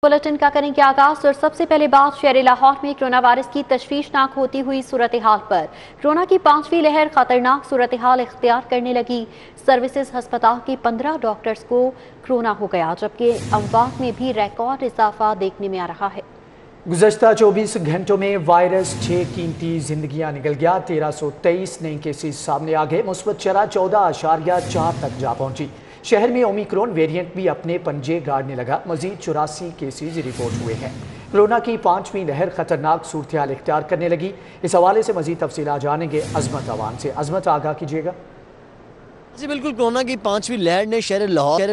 Bulletin का करेंगे आगाज और सबसे पहले बात शहर लाहौर में कोरोना वायरस की तशवीशनाक होती हुई सूरत हाल पर। कोरोना की 5वीं लहर खतरनाक सूरत हाल इख्तियार करने लगी। सर्विसेज अस्पताल के 15 डॉक्टर्स को कोरोना हो गया, जबकि अमवात में भी रिकॉर्ड इजाफा देखने में आ रहा है। गुज़श्ता 24 घंटों में वायरस 6 कीमती जिंदगियां निकल गया। 1323 नए केसेस सामने आ गए। मुस्बत शरह 14.4 तक जा पहुंची। शहर में ओमिक्रॉन वेरिएंट भी अपने पंजे गाड़ने लगा। मजीद 84 केसेज रिपोर्ट हुए हैं। कोरोना की 5वीं लहर खतरनाक सूरत हाल इख्तियार करने लगी। इस हवाले से मजीद तफसीलात जानेंगे अजमत अवान से। अजमत, आगाह कीजिएगा। जी बिल्कुल, कोरोना की 5वीं लहर ने शहर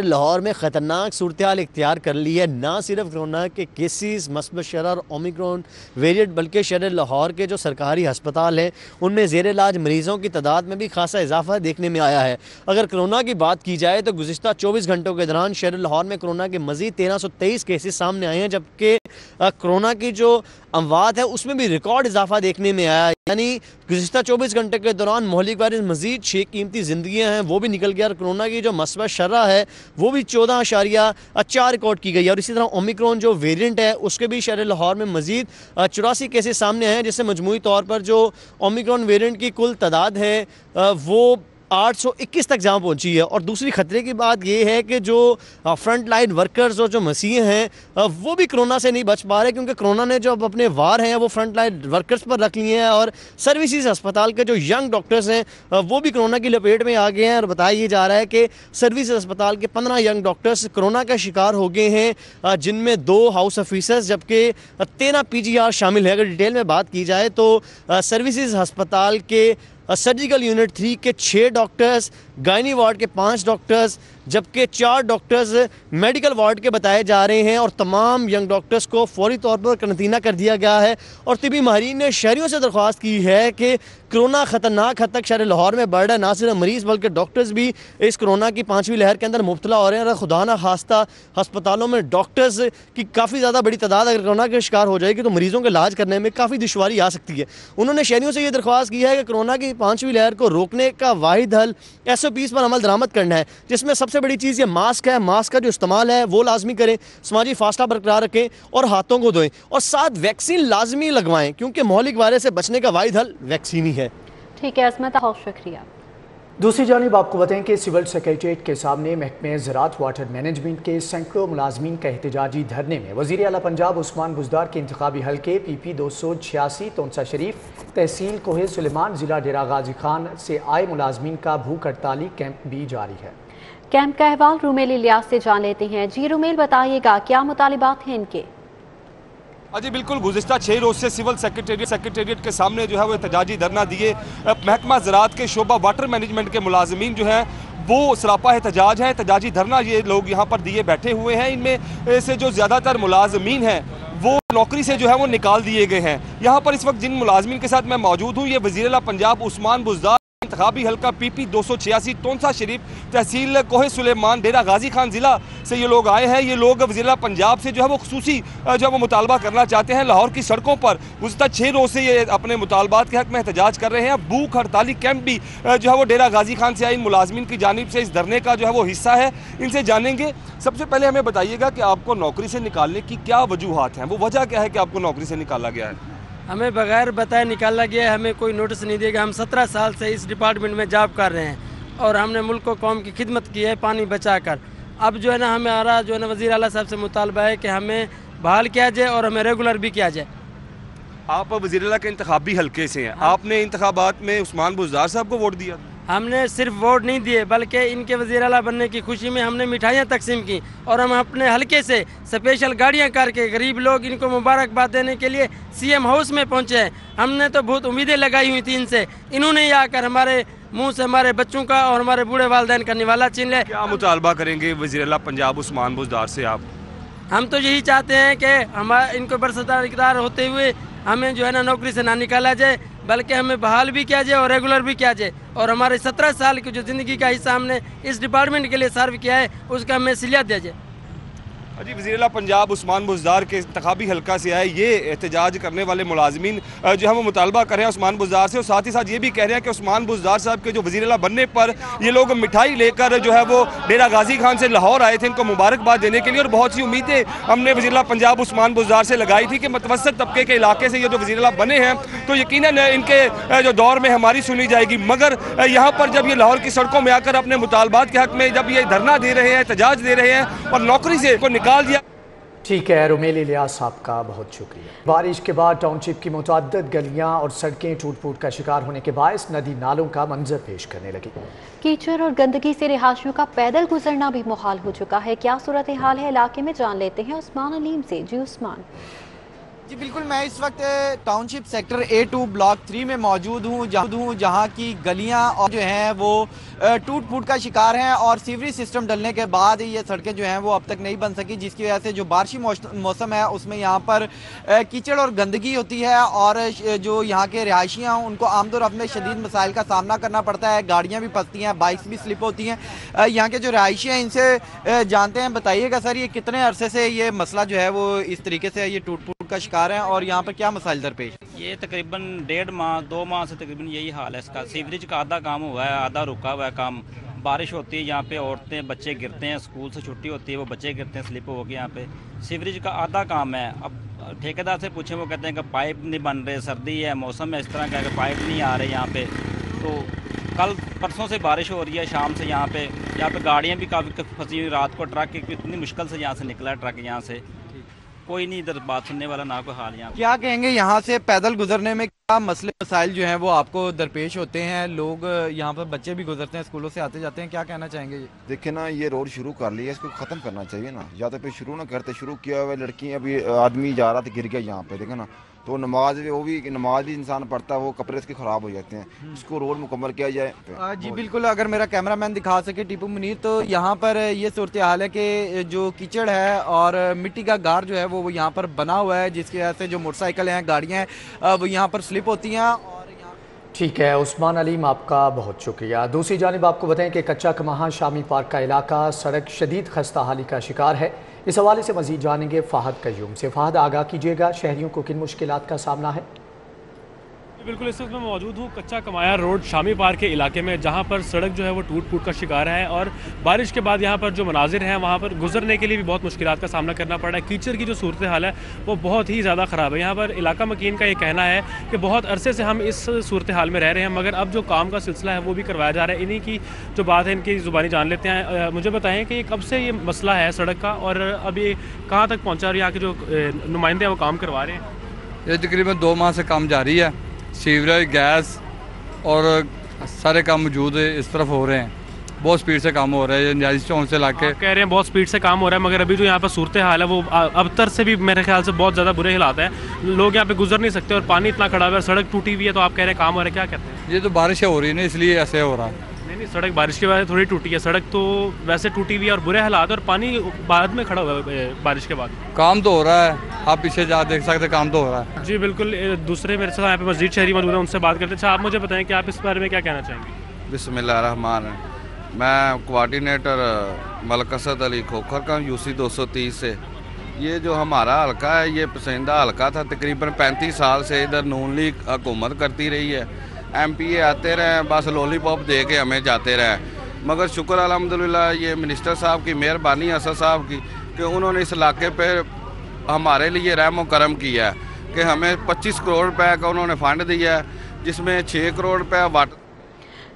लाहौर में ख़तरनाक सूरत हाल इख्तियार कर ली है। ना सिर्फ कोरोना के केसेस मस्बत शरह और ओमिक्रॉन वेरिएंट, बल्कि शहर लाहौर के जो सरकारी अस्पताल हैं उनमें ज़ेर इलाज मरीज़ों की तादाद में भी खासा इजाफा देखने में आया है। अगर कोरोना की बात की जाए तो गुज़श्ता 24 घंटों के दौरान शहर लाहौर में कोरोना के मज़ीद 1323 केसेस सामने आए हैं, जबकि कोरोना की जो अमवात है उसमें भी रिकॉर्ड इजाफा देखने में आया। यानी गुज़श्ता 24 घंटे के दौरान मोहलिक वायरस मजीद 6 कीमती जिंदगियां हैं वो भी निकल गया और कोरोना की जो मस्बत शरह है वो भी 14.4 रिकॉर्ड की गई है। और इसी तरह ओमिक्रॉन जो वेरिएंट है उसके भी शहर लाहौर में मजीद 84 केसेस सामने आए हैं, जिससे मजमूई तौर पर जो ओमिक्रॉन वेरिएंट की कुल तादाद है वो 821 तक जहाँ पहुँची है। और दूसरी खतरे की बात ये है कि जो फ्रंट लाइन वर्कर्स और जो मसीह हैं वो भी कोरोना से नहीं बच पा रहे, क्योंकि कोरोना ने जो अब अपने वार हैं वो फ्रंट लाइन वर्कर्स पर रख लिए हैं। और सर्विसेज अस्पताल के जो यंग डॉक्टर्स हैं वो भी कोरोना की लपेट में आ गए हैं। और बताया ये जा रहा है कि सर्विसेज अस्पताल के 15 यंग डॉक्टर्स कोरोना का शिकार हो गए हैं, जिनमें 2 हाउस ऑफिसर्स जबकि 13 PGR शामिल है। अगर डिटेल में बात की जाए तो सर्विसेज अस्पताल के सर्जिकल यूनिट 3 के 6 डॉक्टर्स, गायनी वार्ड के 5 डॉक्टर्स, जबकि 4 डॉक्टर्स मेडिकल वार्ड के बताए जा रहे हैं। और तमाम यंग डॉक्टर्स को फौरी तौर पर करंतना कर दिया गया है। और तिबी माहिरीन ने शहरियों से दरख्वास्त की है कि कोरोना ख़तरनाक हद तक शहर लाहौर में बढ़ रहा है। ना सिर्फ मरीज़ बल्कि डॉक्टर्स भी इस कोरोना की 5वीं लहर के अंदर मुब्तला हो रहे हैं। और खुदा ना खास्ता अस्पतालों में डॉक्टर्स की काफ़ी ज़्यादा बड़ी तादाद अगर कोरोना के शिकार हो जाएगी तो मरीज़ों का इलाज करने में काफ़ी दुश्वारी आ सकती है। उन्होंने शहरियों से ये दरख्वास्त की है कि कोरोना की 5वीं लहर को रोकने का वाहिद हल SOPs पर अमल दरामद करना है, जिसमें सबसे बड़ी चीज़ ये मास्क है। मास्क का जो इस्तेमाल है वो लाजमी करें, समाजी फासला बरकरार रखें और हाथों को धोएं, और साथ वैक्सीन लाजमी लगवाएं, क्योंकि मौलिक वायरस से बचने का वाहिद हल वैक्सीन ही है। ठीक है अजमत, बहुत शुक्रिया। दूसरी जानिब आपको बताएं कि सिविल सेक्रेटरीट के सामने महकमे ज़राअत वाटर मैनेजमेंट के सैकड़ों मुलाजमीन का एहतजाजी धरने में वज़ीर आला पंजाब उस्मान बुज़दार के इंतखाबी हल्के PP 286 तोनसा शरीफ, तहसील कोहे सुलेमान, ज़िला डेरा गाजी खान से आए मुलाजमीन का भूख हड़ताली कैंप भी जारी है। कैंप का अहवाल रूमेल इलियास से जान लेते हैं। जी रूमेल, बताइएगा क्या मुतालिबात हैं इनके? जी बिल्कुल, गुज़िश्ता 6 रोज़ से सिविल सेक्रेटेरिएट के सामने जो है वो एहतजाजी धरना दिए महकमा ज़राअत के शोबा वाटर मैनेजमेंट के मुलाजमीन जो हैं वो सरापा एहतजाज है। एहतजाजी धरना ये लोग यहाँ पर दिए बैठे हुए हैं। इनमें से जो ज़्यादातर मुलाजमीन हैं वो नौकरी से जो है वो निकाल दिए गए हैं। यहाँ पर इस वक्त जिन मुलाजमीन के साथ मैं मौजूद हूँ, ये वज़ीर आला पंजाब उस्मान बुज़दार इंतखाबी हल्का PP 286 तोनसा शरीफ, तहसील कोहे सुलेमान, डेरा गाजी खान ज़िला से ये लोग आए हैं। ये लोग वज़ीर आला पंजाब से जो है वो खुसूसी जो है वो मुतालबा करना चाहते हैं। लाहौर की सड़कों पर गुज़श्ता 6 रोज़ से ये अपने मुतालबात के हक़ में एहतजाज कर रहे हैं। भूख हड़ताली कैंप भी जो है वो डेरा गाजी खान से आए इन मुलाजमीन की जानिब से इस धरने का जो है वो हिस्सा है। इनसे जानेंगे। सबसे पहले हमें बताइएगा कि आपको नौकरी से निकालने की क्या वजूहात हैं, वो वजह क्या है कि आपको नौकरी से निकाला गया है? हमें बगैर बताए निकाला गया है, हमें कोई नोटिस नहीं देगा। हम 17 साल से इस डिपार्टमेंट में जॉब कर रहे हैं और हमने मुल्क को कौम की खिदमत की है पानी बचा कर। अब जो है ना हमारा जो है ना वज़ीर आला साहब से मुतालबा है कि हमें बहाल किया जाए और हमें रेगुलर भी किया जाए। आप वज़ीर आला के इंतखाबी हल्के से हैं। आपने इंतखाबात में उस्मान बुज़दार साहब को वोट दिया? हमने सिर्फ वोट नहीं दिए बल्कि इनके वज़ीर आला बनने की खुशी में हमने मिठाइयाँ तकसीम की और हम अपने हल्के से स्पेशल गाड़ियाँ करके गरीब लोग इनको मुबारकबाद देने के लिए CM हाउस में पहुँचे हैं। हमने तो बहुत उम्मीदें लगाई हुई थी इनसे, इन्होंने आकर हमारे मुंह से हमारे बच्चों का और हमारे बूढ़े वालिदैन का निवाला छीन ले। क्या मुतालबा करेंगे वज़ीर आला पंजाब उस्मान बुज़दार से आप? हम तो यही चाहते हैं कि हमारे इनको बरसदार इक़्तिदार होते हुए हमें जो है ना नौकरी से ना निकाला जाए, बल्कि हमें बहाल भी किया जाए और रेगुलर भी किया जाए। और हमारे 17 साल की जो ज़िंदगी का हिस्सा हमने इस डिपार्टमेंट के लिए सर्व किया है उसका हमें सिलियत दिया जाए। جی وزیر اعلیٰ پنجاب عثمان بزدار کے انتخابی حلقہ سے آئے یہ احتجاج کرنے والے ملازمین جو ہم مطالبہ کر رہے ہیں عثمان بزدار سے، اور ساتھ ہی ساتھ یہ بھی کہہ رہے ہیں کہ عثمان بزدار صاحب کے جو وزیر اعلیٰ بننے پر یہ لوگ مٹھائی لے کر جو ہے وہ ڈیرہ غازی خان سے لاہور آئے تھے ان کو مبارکباد دینے کے لیے، اور بہت سی امیدیں ہم نے وزیر اعلیٰ پنجاب عثمان بزدار سے لگائی تھی کہ متوسط طبقے کے علاقے سے یہ جو وزیر اعلیٰ بنے ہیں تو یقیناً ان کے جو دور میں ہماری سنی جائے گی، مگر یہاں پر جب یہ لاہور کی سڑکوں میں آ کر اپنے مطالبات کے حق میں جب یہ دھرنا دے رہے ہیں، احتجاج دے رہے ہیں اور نوکری سے کو نکال دیا۔ ٹھیک ہے، رومیل الیاس صاحب کا بہت شکریہ۔ بارش کے بعد ٹاؤن شپ کی متعدد گلیاں اور سڑکیں ٹوٹ پھوٹ کا شکار ہونے کے باعث ندی نالوں کا منظر پیش کرنے لگی۔ کیچڑ اور گندگی سے رہائشیوں کا پیدل گزرنا بھی محال ہو چکا ہے۔ کیا صورتحال ہے علاقے میں، جان لیتے ہیں عثمان علیم سے۔ جی عثمان۔ جی بالکل، میں اس وقت ٹاؤن شپ سیکٹر A2 بلاک 3 میں موجود ہوں جہاں کی گلیاں اور جو ہیں وہ ٹوٹ پھوٹ کا شکار ہیں، اور سیوریج سسٹم ڈلنے کے بعد یہ سڑکیں جو ہیں وہ اب تک نہیں بن سکی، جس کی وجہ سے جو بارشی موسم ہے اس میں یہاں پر کیچڑ اور گندگی ہوتی ہے، اور جو یہاں کے رہائشی ہیں ان کو آمد و رفت میں شدید مسائل کا سامنا کرنا پڑتا ہے، گاڑیاں بھی پھنستی ہیں، بائکس بھی سلپ ہوتی ہیں۔ یہاں کے جو رہائشی ہیں ان سے جانتے ہیں، بتائیے گا سر یہ کتنے عرصے سے یہ مسئلہ جو ہے وہ اس طریقے سے یہ ٹوٹ پھوٹ کا شکار ہیں، اور یہاں پر کیا مسائل درپیش؟ یہ تقریباً 1.5 ماہ 2 ماہ سے تقریباً یہی حال ہے اس کا۔ سیوریج کا آدھا کام ہوا ہے، آدھا رکا ہوا ہے کام۔ بارش ہوتی ہے یہاں پہ عورتیں بچے گرتے ہیں، اسکول سے چھٹی ہوتی ہے وہ بچے گرتے ہیں، سلپ ہو کے یہاں پہ سیوریج کا آدھا کام ہے۔ اب ٹھیکیدار سے پوچھیں وہ کہتے ہیں کہ پائپ نہیں بن رہے، سردی ہے، موسم ہے اس طرح کا کہ پائپ نہیں آ رہے یہاں پہ۔ تو کل پرسوں سے بارش ہو رہی ہے شام سے یہاں پہ گاڑیاں بھی کافی پھنسی ہوئی، رات کو ٹرک اتنی مشکل سے یہاں سے نکلا ہے، ٹرک یہاں سے کوئی نہیں ادھر بات سننے والا، نہ کوئی حال یہاں۔ کیا کہیں گے یہاں سے پیدل گزرنے میں کیا مسئلے مسائل جو ہیں وہ آپ کو درپیش ہوتے ہیں؟ لوگ یہاں پر بچے بھی گزرتے ہیں، اسکولوں سے آتے جاتے ہیں، کیا کہنا چاہیں گے؟ دیکھیں نا، یہ روڈ شروع کر لی ہے، اس کو ختم کرنا چاہیے نا، یا تو پھر شروع نہ کرتے، شروع کیا ہوا لڑکی ابھی آدمی جا رہا تھا گر گیا یہاں پہ، دیکھیں نا، تو نماز بھی انسان پڑھتا ہے، وہ کپڑے اس کے خراب ہو جاتے ہیں، اس کو روڈ مکمل کیا جائے۔ جی بالکل، اگر میرا کیمرہ مین دکھا سکے ٹیپو منیر، تو یہاں پر یہ صورتحال ہے کہ جو کیچڑ ہے اور مٹی کا گار جو ہے وہ یہاں پر بنا ہوا ہے، جس کی وجہ سے جو موٹر سائیکل ہیں، گاڑیاں ہیں، وہ یہاں پر سلپ ہوتی ہیں۔ ٹھیک ہے عثمان علیم، آپ کا بہت شکریہ۔ دوسری جانب آپ کو بتائیں کہ کچا کماہاں شامی پارک کا علاقہ سڑک شدید خستہ حالی کا شکار ہے۔ اس حوالے سے مزید جانیں گے فہد قیوم سے۔ فہد، آگاہ کیجیے گا، شہریوں کو کن مشکلات کا سامنا ہے؟ بالکل، اس وقت میں موجود ہوں کچا کمایا روڈ شامی پارک کے علاقے میں، جہاں پر سڑک جو ہے وہ ٹوٹ پھوٹ کا شکار ہے، اور بارش کے بعد یہاں پر جو مناظر ہیں وہاں پر گزرنے کے لیے بھی بہت مشکلات کا سامنا کرنا پڑ رہا ہے۔ کیچڑ کی جو صورتحال ہے وہ بہت ہی زیادہ خراب ہے۔ یہاں پر علاقہ مکین کا یہ کہنا ہے کہ بہت عرصے سے ہم اس صورتحال میں رہ رہے ہیں، مگر اب جو کام کا سلسلہ ہے وہ بھی کروایا جا رہا ہے۔ انہی کی جو بات ہے ان کی زبانی جان لیتے ہیں۔ مجھے بتائیں کہ کب سے یہ مسئلہ ہے سڑک کا، اور اب یہ کہاں تک پہنچا، اور یہاں کے جو نمائندے ہیں وہ کام کروا رہے ہیں؟ یہ تقریباً 2 ماہ سے کام جاری ہے۔ سیوریج، گیس اور سارے کام موجود اس طرف ہو رہے ہیں، بہت سپیڈ سے کام ہو رہا ہے۔ نیازی چوک سے لا کے کہہ رہے ہیں بہت سپیڈ سے کام ہو رہا ہے، مگر ابھی جو یہاں پر صورتحال ہے وہ ابتر سے بھی میرے خیال سے بہت زیادہ برے حالات ہیں۔ لوگ یہاں پہ گزر نہیں سکتے، اور پانی اتنا کھڑا ہوا ہے، سڑک ٹوٹی ہوئی ہے، تو آپ کہہ رہے ہیں کام ہو رہا ہے، کیا کہتے ہیں؟ یہ تو بارشیں ہو رہی ہیں نا، اس لیے ایسے ہو رہا ہے۔ نہیں، سڑک بارش کی وجہ سے تھوڑی ٹوٹی ہے، سڑک تو ویسے ٹوٹی ہوئی ہے اور برے حالات، اور پانی بعد میں کھڑا ہوا ہے بارش کے بعد۔ کام تو ہو رہا ہے، آپ پیچھے جا دیکھ سکتے، کام تو ہو رہا ہے۔ جی بالکل، دوسرے میرے ساتھ یہاں پہ مزید شہری موجود ہیں، ان سے بات کرتے ہیں۔ اچھا، آپ مجھے بتائیں کہ آپ اس بارے میں کیا کہنا چاہیں گے؟ بسم اللہ الرحمن الرحیم۔ میں کوارڈینیٹر ملک اسد علی کھوکھر کا ہوں، UC 230 سے۔ یہ جو ہمارا حلقہ ہے یہ پسندیدہ حلقہ تھا، تقریباً 35 سال سے ادھر نون لیگ حکومت کرتی رہی ہے۔ MPA آتے رہے، بس لولی پاپ دے کے ہمیں جاتے رہے، مگر شکر الحمدللہ یہ منسٹر صاحب کی مہربانی، اسد صاحب کی، کہ انہوں نے اس علاقے پہ ہمارے لیے رحم و کرم کیا ہے کہ ہمیں 25 کروڑ روپے کا انہوں نے فنڈ دیا ہے، جس میں 6 کروڑ روپے واٹر۔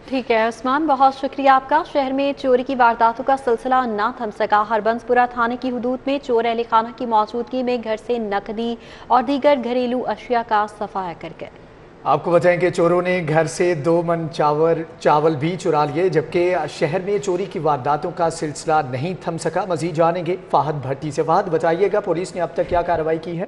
ٹھیک ہے عثمان، بہت شکریہ آپ کا۔ شہر میں چوری کی وارداتوں کا سلسلہ نہ تھم سکا۔ ہربنس پورہ تھانے کی حدود میں چور اہل خانہ کی موجودگی میں گھر سے نقدی اور دیگر گھریلو اشیاء کا صفایا کر گئے۔ آپ کو بتائیں کہ چوروں نے گھر سے 2 من چاول بھی چرا لیے، جبکہ شہر میں چوری کی وارداتوں کا سلسلہ نہیں تھم سکا۔ مزید جانیں گے فہد بھٹی سے۔ فہد، بتائیے گا پولیس نے اب تک کیا کارروائی کی ہے؟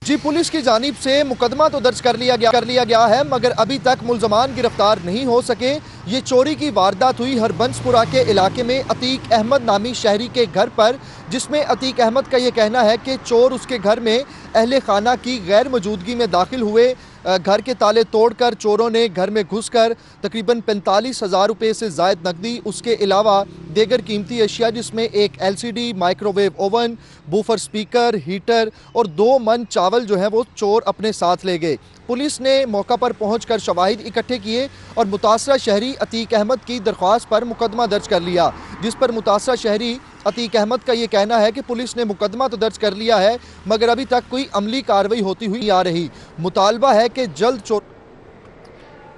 جی، پولیس کی جانب سے مقدمہ تو درج کر لیا گیا ہے، مگر ابھی تک ملزمان گرفتار نہیں ہو سکے۔ ये चोरी की वारदात हुई हरबंसपुरा के इलाके में अतीक अहमद नामी शहरी के घर पर, जिसमें अतीक अहमद का ये कहना है कि चोर उसके घर में अहले खाना की गैर मौजूदगी में दाखिल हुए। घर के ताले तोड़कर चोरों ने घर में घुसकर तकरीबन 45,000 रुपये से ज़ायद नकदी, उसके अलावा दीगर कीमती अशिया जिसमें एक LCD microwave oven, woofer speaker, heater और 2 मन चावल जो है वो चोर अपने साथ ले गए। पुलिस ने मौका पर पहुंचकर शवाहिद इकट्ठे किए और मुतासरा शहरी अतीक अहमद की दरख्वास्त पर मुकदमा दर्ज कर लिया, जिस पर मुतासरा शहरी अतीक अहमद का ये कहना है कि पुलिस ने मुकदमा तो दर्ज कर लिया है मगर अभी तक कोई अमली कार्रवाई होती हुई आ रही। मुतालबा है कि जल्द चोर।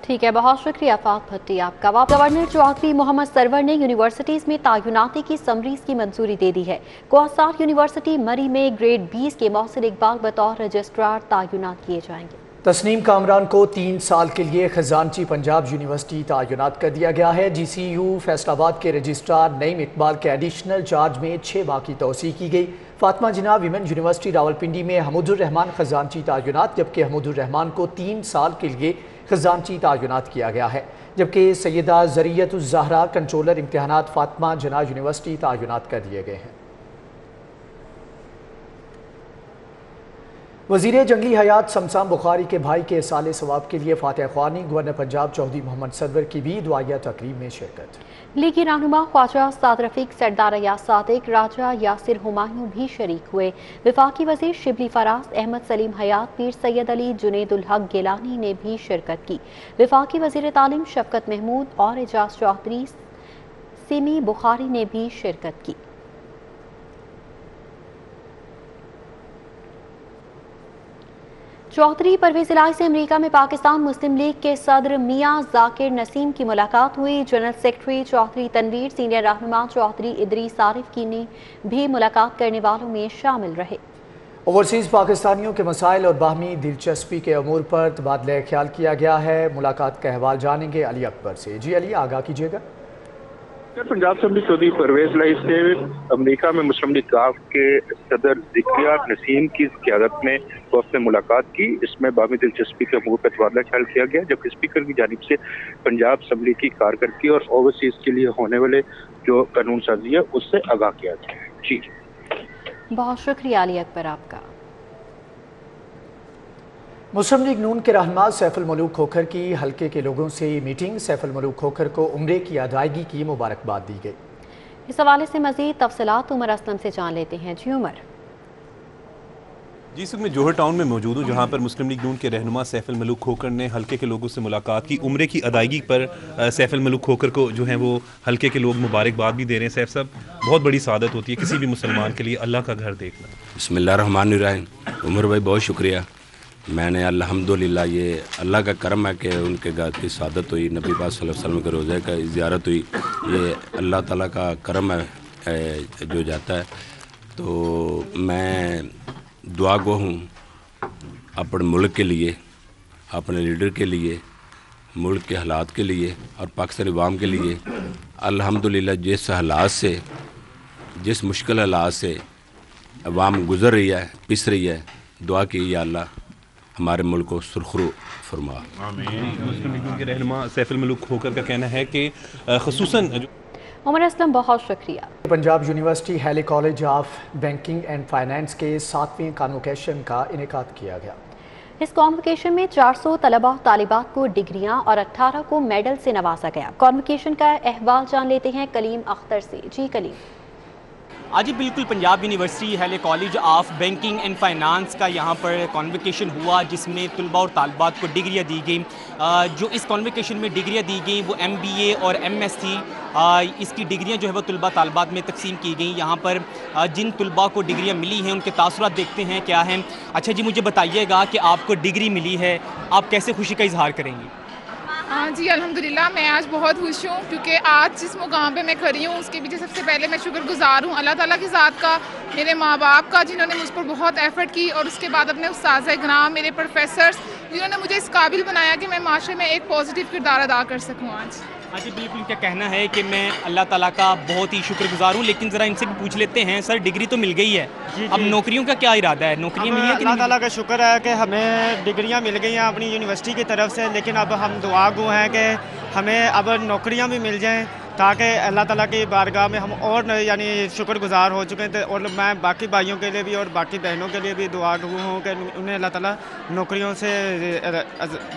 ठीक है, बहुत शुक्रिया फात भट्टी आपका। गवर्नर चौधरी मोहम्मद सरवर ने यूनिवर्सिटीज़ में तायुनाती की समरीज की मंजूरी दे दी है। कोहसार यूनिवर्सिटी मरी में ग्रेड 20 के मोहसिन इकबाल बतौर रजिस्ट्रार तायुनात किए जाएंगे। तस्नीम कामरान को 3 साल के लिए खजानची पंजाब यूनिवर्सिटी तायुनात कर दिया गया है। GCU फैसलाबाद के रजिस्ट्रार नईम इकबाल के एडिशनल चार्ज में 6 माह की तोसी की गई। फातिमा जिन्ना विमेन यूनिवर्सिटी रावलपिंडी में हमुदुर रहमान खजानची तायुनात, जबकि हमुदुर रहमान को 3 साल के लिए खजानची तायुनात किया गया है। जबकि सैयदा ज़रियतुज़ ज़हरा कंट्रोलर इम्तिहानात फातिमा जिन्ना यूनिवर्सिटी तायुनात कर दिए गए हैं। वज़ीर जंगली हयात शमशान बुखारी के भाई के साले सवाब के लिए फातिहा ख्वानी गवर्नर पंजाब चौधरी मोहम्मद सरवर की भी दुआया तकरीब में शिरकत। लीगी रहनुमा ख्वाजा साद रफीक, सरदार अयाज सादिक, राजा यासिर हुमायूं भी शरीक हुए। वफाकी वज़ीर शिबली फराज, अहमद सलीम हयात, पीर सैयद अली, जुनेदुल हक गिलानी ने भी शिरकत की। वफाकी वज़ीर तालीम शफकत महमूद और एजाज चौधरी, सिमी बुखारी ने भी शिरकत की। चौधरी परवेज इलाही से अमेरिका में पाकिस्तान मुस्लिम लीग के सदर मियां जाकिर नसीम की मुलाकात हुई। General secretary Chaudhry Tanveer, senior रहनुमा चौधरी इदरीस आरिफ की ने भी मुलाकात करने वालों में शामिल रहे। ओवरसीज़ पाकिस्तानियों के मसाइल और बाहमी दिलचस्पी के अमूर पर तबादला ख्याल किया गया है। मुलाकात का अहवाल जानेंगे अली अकबर से। जी अली, आगाह कीजिएगा। पंजाब असेंबली चौधरी परवेज इलाही से अमेरिका में मुस्लिम लीग के सदर ज़िक्रियार नसीम की क़यादत में वफ़द ने मुलाकात की। इसमें बाहमी दिलचस्पी के अमूर पर तबादला ख्याल किया गया, जबकि स्पीकर की जानिब से पंजाब असेंबली की कारकर्दगी और ओवरसीज़ के लिए होने वाले जो कानून साजी है उससे आगाह किया गया है। जी, बहुत शुक्रिया अली अकबर आपका। मुस्लिम लीग नून के रहनुमा सैफुल मलूक खोखर की हल्के के लोगों से मीटिंग। सैफुल मलूक खोखर को उम्रे की अदायगी की मुबारकबाद दी गई। इस हवाले से मजीद तफसीलात उमर असलम से जान लेते हैं। जी उमर। जी, इस वक्त मैं जोहर टाउन में मौजूद हूँ, जहाँ पर मुस्लिम लीग नून के रहनुमा सैफुल मलूक खोखर ने हल्के के लोगों से मुलाकात की। उम्रे की अदायगी पर सैफुल मलूक खोखर को जो है वो हल्के के लोग मुबारकबाद भी दे रहे हैं। सैफ साहब, बहुत बड़ी सादत होती है किसी भी मुसलमान के लिए अल्लाह का घर देखना। बिस्मिल्लाहिर्रहमानिर्रहीम। उमर भाई बहुत शुक्रिया। मैंने अल्हम्दुलिल्लाह, ये अल्लाह का करम है कि उनके घर की सादत हुई, नबी पाक सल्लल्लाहु अलैहि वसल्लम के रोज़े का ज़ियारत हुई। ये अल्लाह ताला का करम है जो जाता है। तो मैं दुआ गो हूँ अपने मुल्क के लिए, अपने लीडर के लिए, मुल्क के हालात के लिए और पाकिस्तानी अवाम के लिए। अल्हम्दुलिल्लाह, जिस हालात से, जिस मुश्किल हालात से अवाम गुज़र रही है, पिस रही है, दुआ की या अल्लाह हमारे मुल्क को सुरखरू फरमा। मुस्लिम लीग के रहनुमा सैफुल मलूक खोखर का कहना है कि ख़ुसूसन उमर असलम, बहुत शुक्रिया। पंजाब यूनिवर्सिटी हैले college of banking and finance के 7वें कॉन्वोकेशन का इनेकाद किया गया। इस कॉन्वोकेशन में 400 तलबा तालिबात को डिग्रियां और 18 को मेडल से नवाजा गया। कॉन्वोकेशन का अहवाल जान लेते हैं कलीम अख्तर से। जी कलीम। आज बिल्कुल पंजाब यूनिवर्सिटी हैले college of banking and finance का यहाँ पर कॉन्वोकेशन हुआ, जिसमें तलबा और तालिबात को डिग्रियाँ दी गई। जो इस कॉन्वोकेशन में डिग्रियाँ दी गई वो MBA और MS थी। इसकी डिग्रियाँ जो है वो तलबा तालिबात में तकसीम की गई। यहाँ पर जिन तलबा को डिग्रियाँ मिली हैं उनके तासुरात देखते हैं क्या हैं। अच्छा जी, मुझे बताइएगा कि आपको डिग्री मिली है, आप कैसे खुशी का इजहार करेंगी? हाँ जी, अल्हम्दुलिल्लाह मैं आज बहुत खुश हूँ, क्योंकि आज जिस मुकाम पे मैं खड़ी हूँ उसके पीछे सबसे पहले मैं शुक्रगुजार हूँ अल्लाह ताला की ज़ात का, मेरे माँ बाप का जिन्होंने मुझ पर बहुत एफर्ट की, और उसके बाद अपने उस्ताद-ए-किराम, मेरे प्रोफेसर्स जिन्होंने मुझे इस काबिल बनाया कि मैं माशरे में एक पॉजिटिव किरदार अदा कर सकूँ। आज हाँ जी बिल्कुल, क्या कहना है कि मैं अल्लाह ताला का बहुत ही शुक्रगुजार हूँ, लेकिन ज़रा इनसे भी पूछ लेते हैं, सर डिग्री तो मिल गई है, अब नौकरियों का क्या इरादा है, नौकरियाँ मिली हैं कि अल्लाह नहीं? ताला का शुक्र है कि हमें डिग्रियां मिल गई हैं अपनी यूनिवर्सिटी की तरफ से, लेकिन अब हम दुआ गो हैं कि हमें अब नौकरियां भी मिल जाएं ताकि अल्लाह ताला की बारगाह में हम और यानी शुक्रगुजार हो चुके हैं। और मैं बाकी भाइयों के लिए भी और बाकी बहनों के लिए भी दुआ गो हूँ कि उन्हें अल्लाह ताला नौकरियों से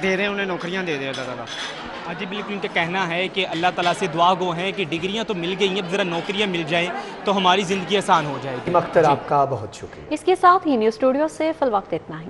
दे रहे हैं, उन्हें नौकरियाँ दे रहे हैं अल्लाह ताला। हाँ जी बिल्कुल, इनका कहना है कि अल्लाह ताला से दुआ गो है कि डिग्रियां तो मिल गई हैं, अब ज़रा नौकरियां मिल जाएं तो हमारी ज़िंदगी आसान हो जाएगी। अख्तर आपका बहुत शुक्रिया। इसके साथ ही न्यूज़ स्टूडियो से फिल वक्त इतना ही।